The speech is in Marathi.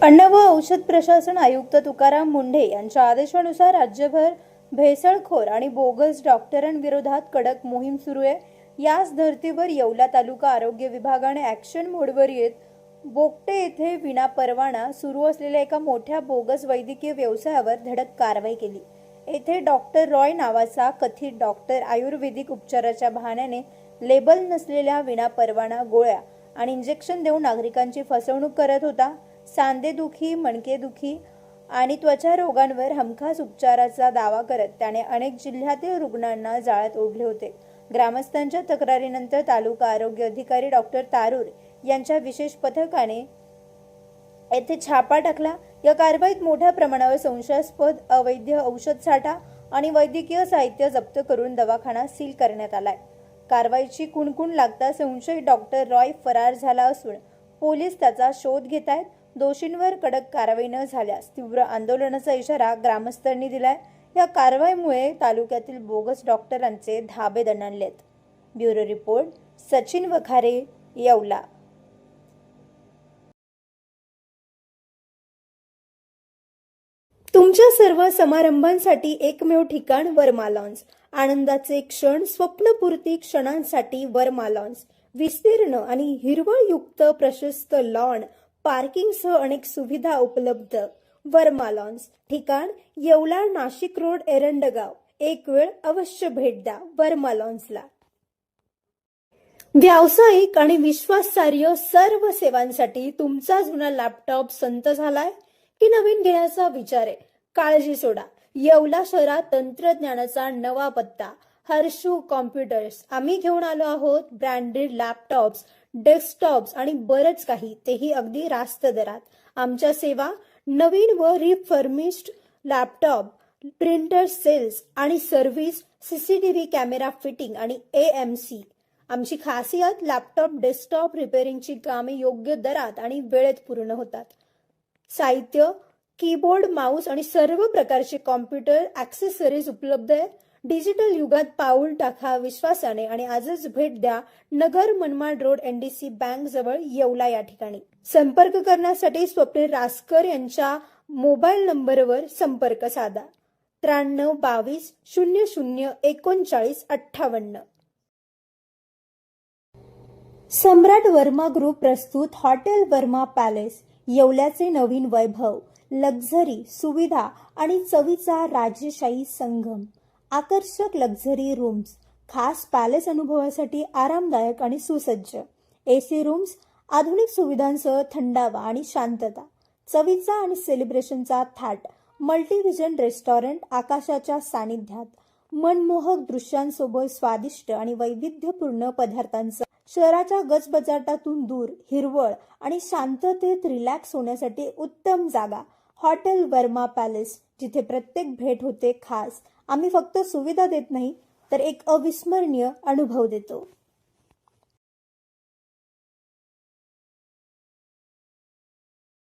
अन्न व औषध प्रशासन आयुक्त तुकाराम मुंढे यांच्या आदेशानुसार राज्यभर भेसळखोर आणि बोगस डॉक्टरांविरोधात कडक मोहीम सुरू आहे। याच धर्तीवर येवला तालुका आरोग्य विभागाने ॲक्शन मोडवर येत बोगटे येथे विनापरवाना सुरू असलेल्या एका मोठ्या बोगस वैद्यकीय व्यवसायावर धडक कारवाई केली। येथे डॉक्टर रॉय नावाचा कथित डॉक्टर आयुर्वेदिक उपचाराच्या बहाण्याने लेबल नसलेल्या विनापरवाना गोळ्या आणि इंजेक्शन देऊन नागरिकांची फसवणूक करत होता। सांधेदुखी, मणकेदुखी आणि त्वचा रोगांवर हमखास उपचाराचा दावा करत त्याने अनेक जिल्ह्यातील रुग्णांना जाळ्यात ओढले होते। ग्रामस्थांच्या तक्रारीनंतर तालुका आरोग्य अधिकारी डॉक्टर तारूर यांच्या विशेष पथकाने येथे छापा टाकला। या कारवाईत मोठ्या प्रमाणावर संशयास्पद अवैध औषध साठा आणि वैद्यकीय साहित्य जप्त करून दवाखाना सील करण्यात आलाय। कारवाईची कुणकुण लागता संशयित डॉक्टर रॉय फरार झाला असून पोलीस त्याचा शोध घेत आहेत। दोषींवर कडक कारवाई न झाल्यास तीव्र आंदोलनाचा इशारा ग्रामस्थांनी दिलाय। या कारवाईमुळे तालुक्यातील बोगस डॉक्टरांचे धाबे दणाणलेत। Bureau report, Sachin Wakhare, Yeola. तुमच्या सर्व समारंभांसाठी एकमेव ठिकाण वर्मा लॉन्स। आनंदाचे क्षण, स्वप्नपूर्ती क्षणांसाठी वर्मा लॉन्स। विस्तीर्ण आणि हिरवळयुक्त प्रशस्त लॉन, पार्किंगसह अनेक सुविधा उपलब्ध। वर्मा लॉन्स, ठिकाण येवला, नाशिक रोड, एरंडगाव। एक वेळ अवश्य भेट द्या वर्मा लॉन्सला। व्यावसायिक आणि विश्वासार्ह सर्व सेवांसाठी तुमचा जुना लॅपटॉप संत झालाय की नवीन घेण्याचा विचार आहे? काळजी सोडा, येवला शहरात तंत्रज्ञानाचा नवा पत्ता, हर्षू कॉम्प्युटर्स। आम्ही घेऊन आलो आहोत ब्रँडेड लॅपटॉप्स, डेस्कटॉप्स आणि बरंच काही, तेही अगदी रास्त दरात। आमच्या सेवा नवीन व रिफर्निश्ड लॅपटॉप, प्रिंटर सेल्स आणि सर्व्हिस, सीसीटीव्ही कॅमेरा फिटिंग आणि AMC। आमची खासियत, लॅपटॉप डेस्कटॉप रिपेअरिंगची कामे योग्य दरात आणि वेळेत पूर्ण होतात। साहित्य, कीबोर्ड, माऊस आणि सर्व प्रकारचे कॉम्प्युटर ॲक्सेसरीज उपलब्ध आहे। डिजिटल युगात पाऊल टाका विश्वासाने आणि आजच भेट द्या Nagar Manmad road, NDC bank जवळ, येवला या ठिकाणी। संपर्क करण्यासाठी स्वप्नील रासकर यांच्या मोबाईल नंबरवर संपर्क साधा 93 22 00 39 58। सम्राट वर्मा ग्रुप प्रस्तुत हॉटेल वर्मा पॅलेस, येवल्याचे नवीन वैभव, लक्झरी, सुविधा आणि चवीचा राजशाही संगम। आकर्षक लक्झरी रूम्स, खास पॅलेस अनुभवासाठी आरामदायक आणि सुसज्ज AC रूम्स, आधुनिक सुविधांसह थंडावा आणि शांतता। चवीचा आणि सेलिब्रेशनचा थाट, मल्टीव्हिजन रेस्टॉरंट, आकाशाच्या सानिध्यात, मनमोहक दृश्यांसोबत स्वादिष्ट आणि वैविध्यपूर्ण पदार्थांचा। शहराच्या गजबजाटातून दूर, हिरवळ आणि शांततेत रिलॅक्स होण्यासाठी उत्तम जागा। हॉटेल वर्मा पॅलेस, जिथे प्रत्येक भेट होते खास। आम्ही फक्त सुविधा देत नाही तर एक अविस्मरणीय अनुभव देतो।